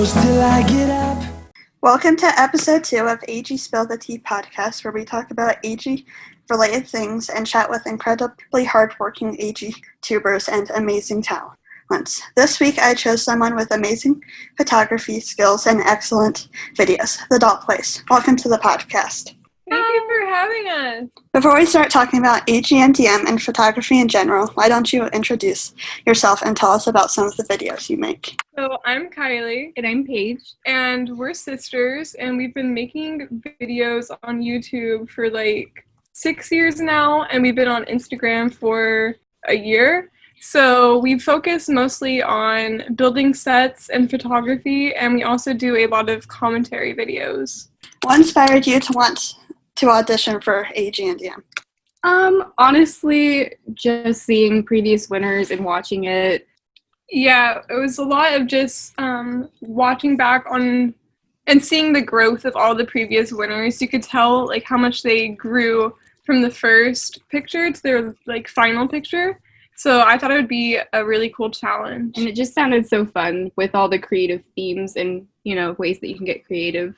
close till I get up. Welcome to episode 2 of AG Spill the Tea podcast, where we talk about AG-related things and chat with incredibly hardworking AG-tubers and amazing talents. This week, I chose someone with amazing photography skills and excellent videos, TheDollPlace. Welcome to the podcast. Thank you for having us. Before we start talking about AG and DM and photography in general, why don't you introduce yourself and tell us about some of the videos you make? So I'm Kylie. And I'm Paige. And we're sisters, and we've been making videos on YouTube for like 6 years now, and we've been on Instagram for a year. So we focus mostly on building sets and photography, and we also do a lot of commentary videos. What inspired you to want to audition for AG and DM? Honestly, just seeing previous winners and watching it. Yeah, it was a lot of just watching back on and seeing the growth of all the previous winners. You could tell like how much they grew from the first picture to their like final picture. So I thought it would be a really cool challenge. And it just sounded so fun with all the creative themes and, ways that you can get creative.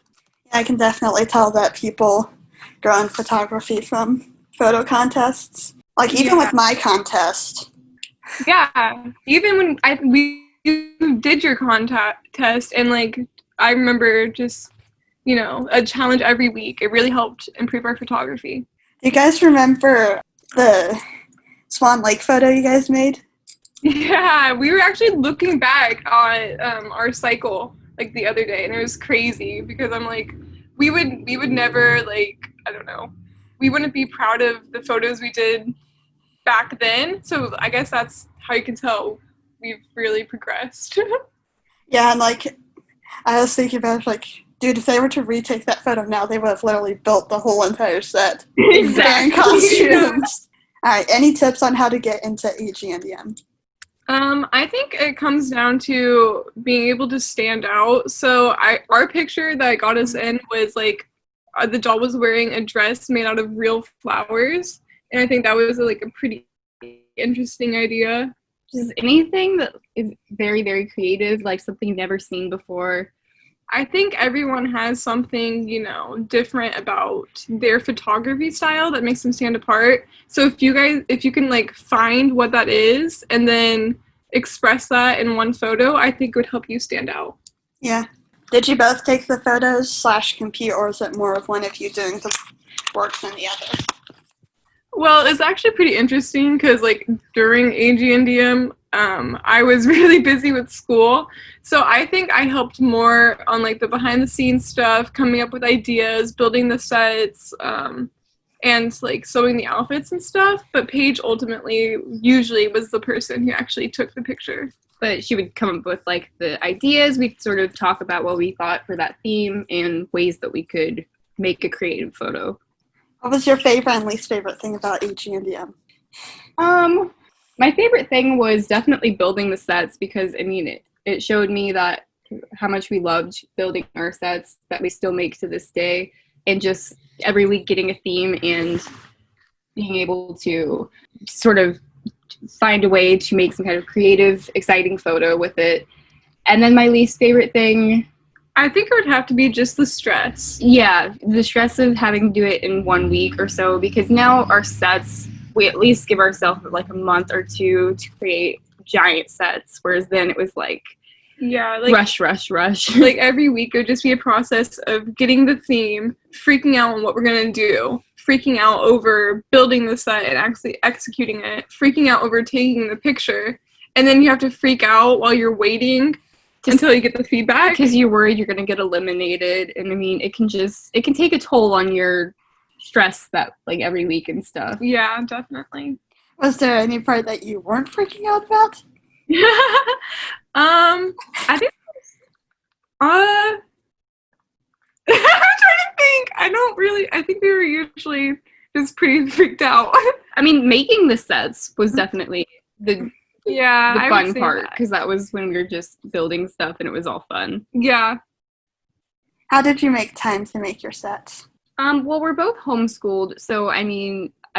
Yeah, I can definitely tell that people grow in photography from photo contests. Like even with my contest. Yeah, even when we did your contest, and like I remember just a challenge every week. It really helped improve our photography. Do you guys remember the Swan Lake photo you guys made? Yeah, we were actually looking back on our cycle like the other day, and it was crazy because I'm like, we would never we wouldn't be proud of the photos we did back then. So I guess that's how you can tell we've really progressed. Yeah, and like I was thinking about dude, if they were to retake that photo now, they would have literally built the whole entire set. Exactly. And costumes. All right, any tips on how to get into AG and DM? I think it comes down to being able to stand out. So our picture that got us in was like the doll was wearing a dress made out of real flowers, and I think that was like a pretty interesting idea. Just anything that is very, very creative, like something you've never seen before. I think everyone has something, different about their photography style that makes them stand apart. So if you can like find what that is and then express that in one photo, I think it would help you stand out. Yeah. Did you both take the photos / compete, or is it more of one of you doing the work than the other? Well, it's actually pretty interesting because like during AG and DM, I was really busy with school. So I think I helped more on like the behind the scenes stuff, coming up with ideas, building the sets, and like sewing the outfits and stuff. But Paige ultimately usually was the person who actually took the picture. But she would come up with like the ideas. We'd sort of talk about what we thought for that theme and ways that we could make a creative photo. What was your favorite and least favorite thing about AG and DM? My favorite thing was definitely building the sets because, it showed me that how much we loved building our sets that we still make to this day, and just every week getting a theme and being able to sort of find a way to make some kind of creative, exciting photo with it. And then my least favorite thing, I think it would have to be just the stress. Yeah, the stress of having to do it in 1 week or so, because now our sets, we at least give ourselves like a month or two to create giant sets, whereas then it was like rush. Like every week it would just be a process of getting the theme, freaking out on what we're going to do, freaking out over building the set and actually executing it, freaking out over taking the picture, and then you have to freak out while you're waiting until you get the feedback. Because you're worried you're going to get eliminated, and it can take a toll on your stress that like every week and stuff. Yeah, definitely. Was there any part that you weren't freaking out about? I think I'm trying to think. I think we were usually just pretty freaked out. Making the sets was definitely the fun part, because that was when we were just building stuff and it was all fun. Yeah. How did you make time to make your sets? Well, we're both homeschooled, so I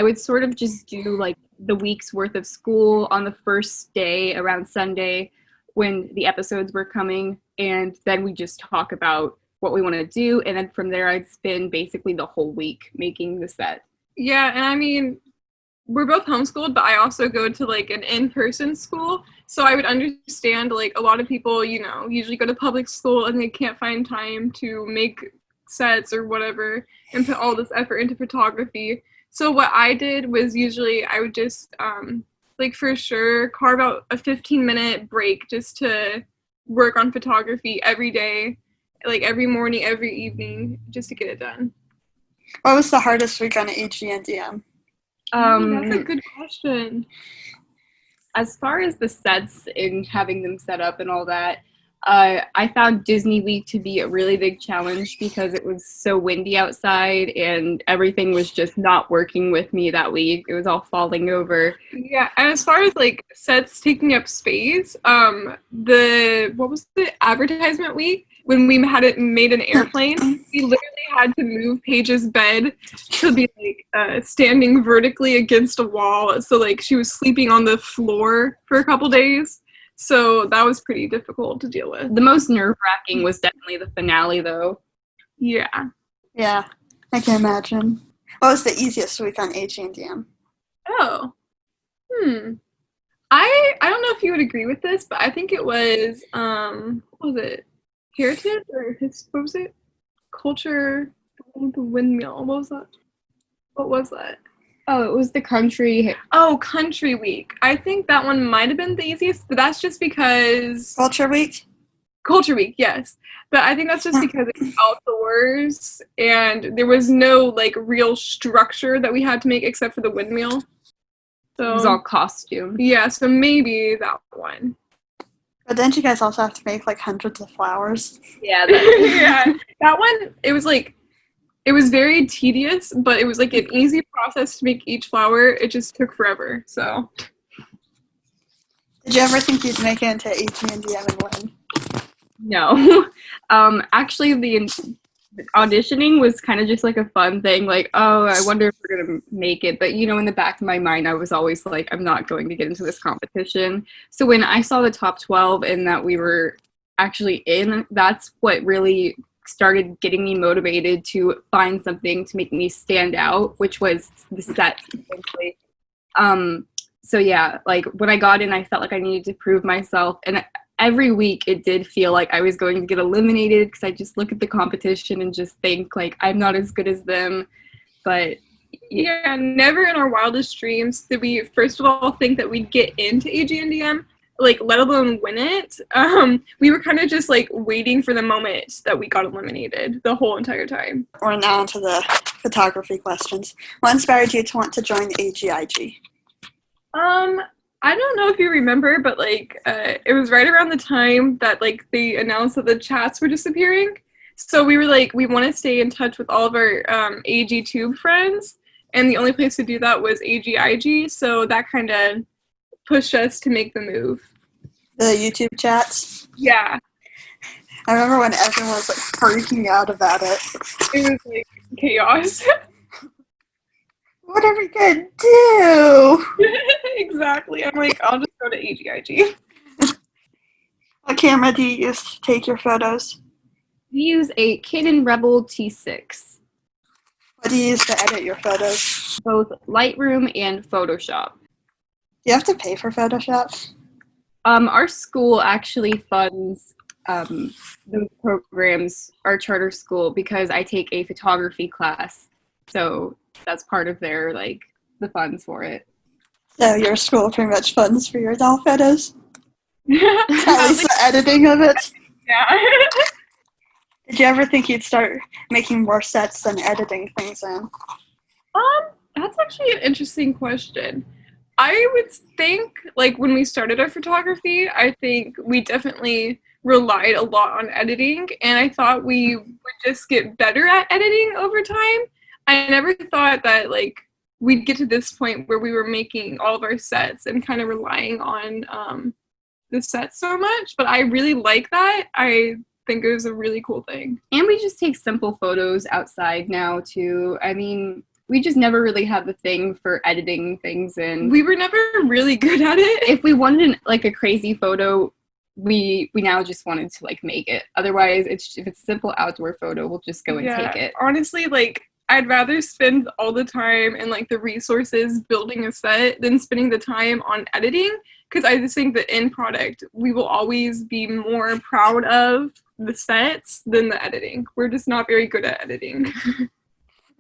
would sort of just do like the week's worth of school on the first day around Sunday, when the episodes were coming, and then we just talk about what we want to do, and then from there I'd spend basically the whole week making the set. Yeah, and I mean, we're both homeschooled, but I also go to like an in-person school, so I would understand like a lot of people, you know, usually go to public school and they can't find time to make sets or whatever and put all this effort into photography. So what I did was usually I would just like for sure carve out a 15-minute break just to work on photography every day, like every morning, every evening, just to get it done. What was the hardest week on AGNDM? That's a good question. As far as the sets and having them set up and all that, I found Disney Week to be a really big challenge because it was so windy outside and everything was just not working with me that week. It was all falling over. Yeah, and as far as like sets taking up space, what was the advertisement week when we made an airplane? We literally had to move Paige's bed to be like standing vertically against a wall, so like she was sleeping on the floor for a couple days. So that was pretty difficult to deal with. The most nerve-wracking was definitely the finale, though. Yeah. Yeah, I can imagine. What was the easiest week on AGNDM? Oh. I don't know if you would agree with this, but I think it was what was it? Heritage or what was it? Culture, the windmill. What was that? Oh, it was the country. Oh, Country Week. I think that one might have been the easiest, but that's just because... Culture Week? Culture Week, yes. But I think that's just because it was outdoors, and there was no, like, real structure that we had to make except for the windmill. So, It was all costume. Yeah, so maybe that one. But didn't you guys also have to make, like, hundreds of flowers? Yeah. Yeah, that one, it was very tedious, but it was like an easy process to make each flower. It just took forever, so. Did you ever think you'd make it into AGNDM and win? No. Actually, the auditioning was kind of just like a fun thing. Like, oh, I wonder if we're going to make it. But, you know, in the back of my mind, I was always like, I'm not going to get into this competition. So when I saw the top 12 and that we were actually in, that's what really started getting me motivated to find something to make me stand out, which was the sets, essentially. So yeah, like when I got in, I felt like I needed to prove myself, and every week it did feel like I was going to get eliminated because I just look at the competition and just think like I'm not as good as them. But yeah, never in our wildest dreams did we first of all think that we'd get into AGNDM, like let alone win it. We were kind of just like waiting for the moment that we got eliminated the whole entire time. We're now onto the photography questions. What inspired you to want to join AGIG? I don't know if you remember, but like it was right around the time that like they announced that the chats were disappearing. So we were like, we want to stay in touch with all of our AGTube friends, and the only place to do that was AGIG. So that kind of pushed us to make the move. The YouTube chats? Yeah. I remember when everyone was like freaking out about it. It was like chaos. What are we gonna do? Exactly. I'm like, I'll just go to AGIG. What camera do you use to take your photos? We use a Canon Reble T3I. What do you use to edit your photos? Both Lightroom and Photoshop. Do you have to pay for Photoshop? Our school actually funds those programs, our charter school, because I take a photography class. So that's part of their, like, the funds for it. So your school pretty much funds for your doll photos? At At least the editing of it? Yeah. Did you ever think you'd start making more sets than editing things in? That's actually an interesting question. I would think, like, when we started our photography, I think we definitely relied a lot on editing, and I thought we would just get better at editing over time. I never thought that, like, we'd get to this point where we were making all of our sets and kind of relying on the sets so much, but I really like that. I think it was a really cool thing. And we just take simple photos outside now, too. I mean, we just never really had the thing for editing things in. We were never really good at it. If we wanted like a crazy photo, we now just wanted to like make it. Otherwise, if it's a simple outdoor photo, we'll just go and take it. Honestly, like I'd rather spend all the time and like the resources building a set than spending the time on editing, because I just think the end product, we will always be more proud of the sets than the editing. We're just not very good at editing.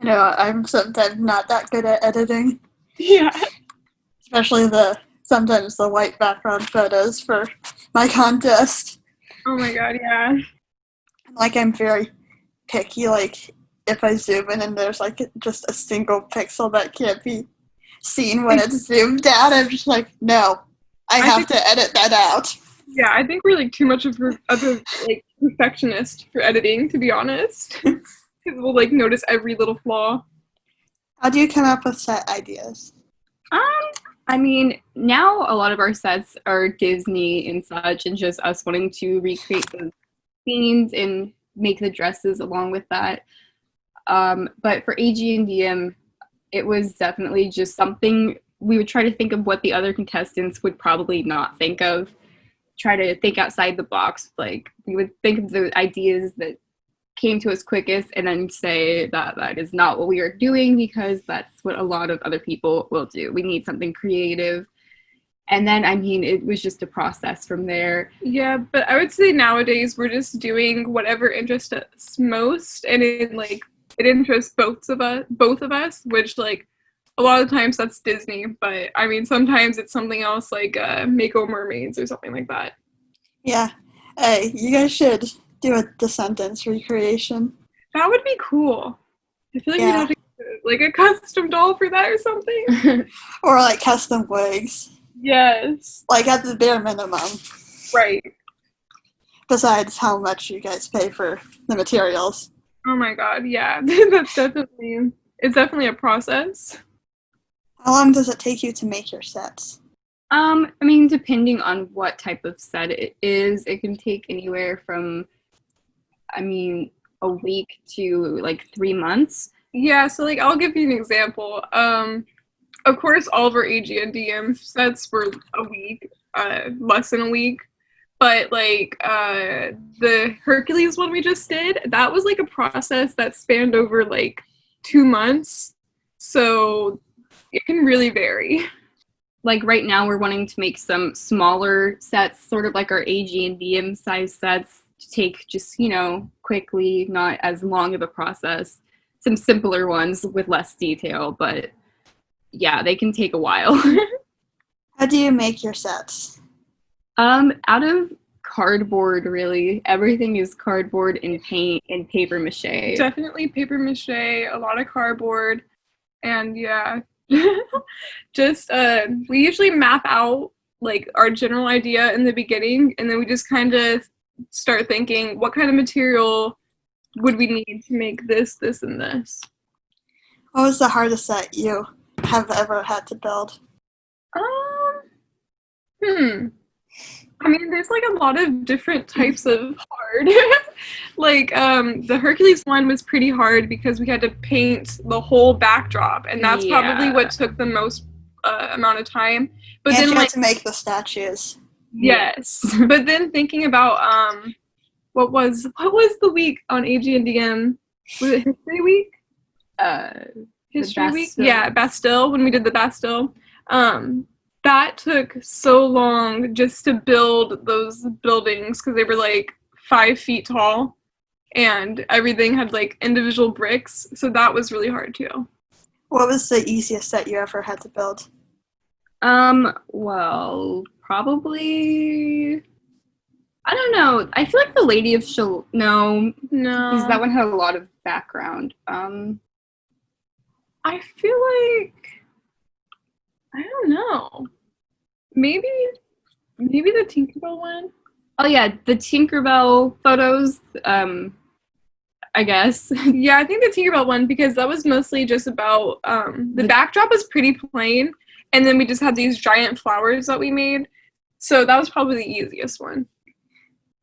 I'm sometimes not that good at editing. Yeah. Especially sometimes the white background photos for my contest. Oh my god, yeah. Like, I'm very picky, like, if I zoom in and there's, like, just a single pixel that can't be seen when it's zoomed out, I'm just like, no, I have to edit that out. Yeah, I think we're, like, too much of a like, perfectionist for editing, to be honest. Because we'll, like, notice every little flaw. How do you come up with set ideas? I mean, now a lot of our sets are Disney and such, and just us wanting to recreate the scenes and make the dresses along with that. But for AG and DM, it was definitely just something we would try to think of what the other contestants would probably not think of. Try to think outside the box. Like, we would think of the ideas that came to us quickest and then say that is not what we are doing, because that's what a lot of other people will do. We need something creative. And then, I mean, it was just a process from there. Yeah, but I would say nowadays we're just doing whatever interests us most, and it interests both of us, which, like, a lot of times that's Disney, but I mean, sometimes it's something else, like Mako Mermaids or something like that. Yeah. Hey, you guys should do a Descendants recreation. That would be cool. I feel like we'd have to get, like, a custom doll for that or something. Or, like, custom wigs. Yes. Like, at the bare minimum. Right. Besides how much you guys pay for the materials. Oh my god, yeah. It's definitely a process. How long does it take you to make your sets? I mean, depending on what type of set it is, it can take anywhere from, I mean, a week to like 3 months. Yeah, so like I'll give you an example. Of course, all of our AG and DM sets were a week, less than a week. But like the Hercules one we just did, that was like a process that spanned over like 2 months. So it can really vary. Like right now we're wanting to make some smaller sets, sort of like our AG and DM size sets, to take just, quickly, not as long of a process. Some simpler ones with less detail, but yeah, they can take a while. How do you make your sets? Out of cardboard, really. Everything is cardboard and paint and paper mache. Definitely paper mache, a lot of cardboard, and yeah. Just we usually map out like our general idea in the beginning, and then we just kind of start thinking what kind of material would we need to make this, and this. What was the hardest set you have ever had to build? I mean, there's like a lot of different types of hard. Like the Hercules one was pretty hard because we had to paint the whole backdrop, and that's probably what took the most amount of time. But and then you like had to make the statues. Yes. But then thinking about what was the week on AG and DM? Was it History Week? History Week? Yeah, Bastille, when we did the Bastille. That took so long just to build those buildings because they were like 5 feet tall and everything had like individual bricks. So that was really hard too. What was the easiest set you ever had to build? Well, probably, I don't know. I feel like the Lady of No, because that one had a lot of background. I feel like, I don't know. Maybe the Tinkerbell one? Oh yeah, the Tinkerbell photos, I guess. Yeah, I think the Tinkerbell one, because that was mostly just about, the backdrop was pretty plain, and then we just had these giant flowers that we made. So that was probably the easiest one.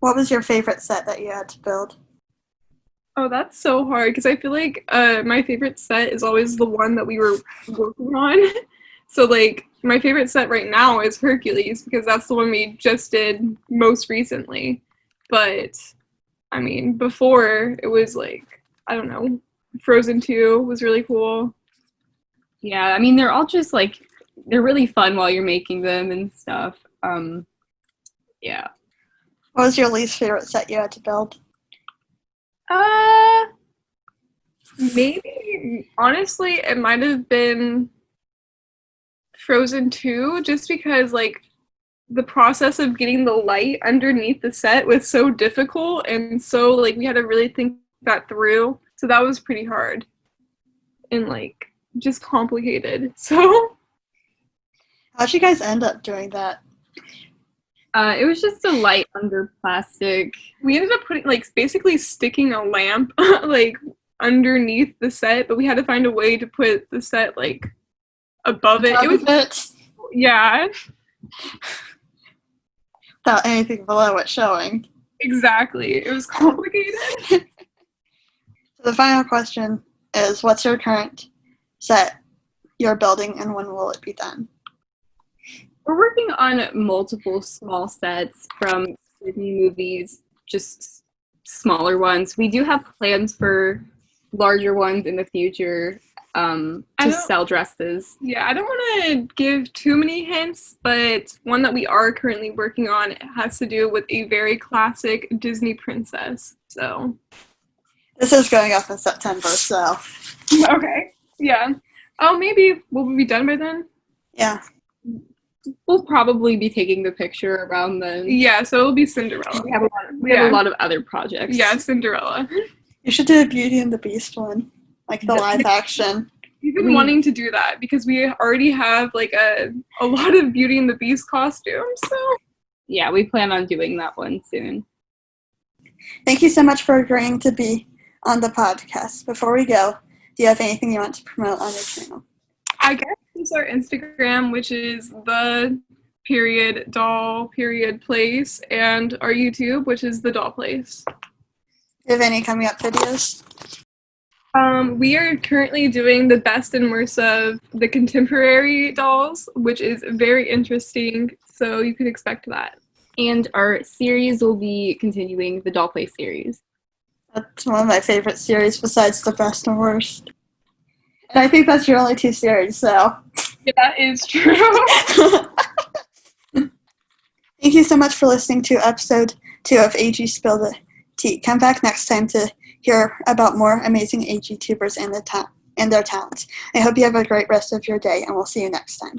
What was your favorite set that you had to build? Oh, that's so hard, because I feel like my favorite set is always the one that we were working on. So, like, my favorite set right now is Hercules because that's the one we just did most recently. But I mean, before it was like, I don't know, Frozen 2 was really cool. Yeah, I mean, they're all just like, they're really fun while you're making them and stuff. Yeah. What was your least favorite set you had to build? Maybe, honestly, it might have been Frozen 2, just because, like, the process of getting the light underneath the set was so difficult, and so, like, we had to really think that through. So that was pretty hard and, like, just complicated. So How'd you guys end up doing that? It was just a light under plastic. we ended up putting, like, basically sticking a lamp, like, underneath the set, but we had to find a way to put the set, like, above it. It was, yeah. Without anything below it showing. Exactly. It was complicated. So the final question is, what's your current set you're building and when will it be done? We're working on multiple small sets from Disney movies, just smaller ones. We do have plans for larger ones in the future to sell dresses. Yeah, I don't want to give too many hints, but one that we are currently working on has to do with a very classic Disney princess. So This is going up in September, so. okay, yeah. Oh, maybe we'll be done by then. Yeah. We'll probably be taking the picture around then. Yeah, so it'll be Cinderella. We have a lot of other projects. Yeah, Cinderella. You should do a Beauty and the Beast one, like the live action. We've been wanting to do that because we already have like a lot of Beauty and the Beast costumes. So yeah, we plan on doing that one soon. Thank you so much for agreeing to be on the podcast. Before we go, do you have anything you want to promote on your channel? I guess it's our Instagram, which is TheDollPlace, and our YouTube, which is TheDollPlace. Do you have any coming up videos? We are currently doing the best and worst of the contemporary dolls, which is very interesting, so you can expect that. And our series will be continuing the TheDollPlace series. That's one of my favorite series besides the best and worst. And I think that's your only two series, so. Yeah, that is true. Thank you so much for listening to episode 2 of AG Spill the Tea. Come back next time to hear about more amazing AGTubers and their talents. I hope you have a great rest of your day, and we'll see you next time.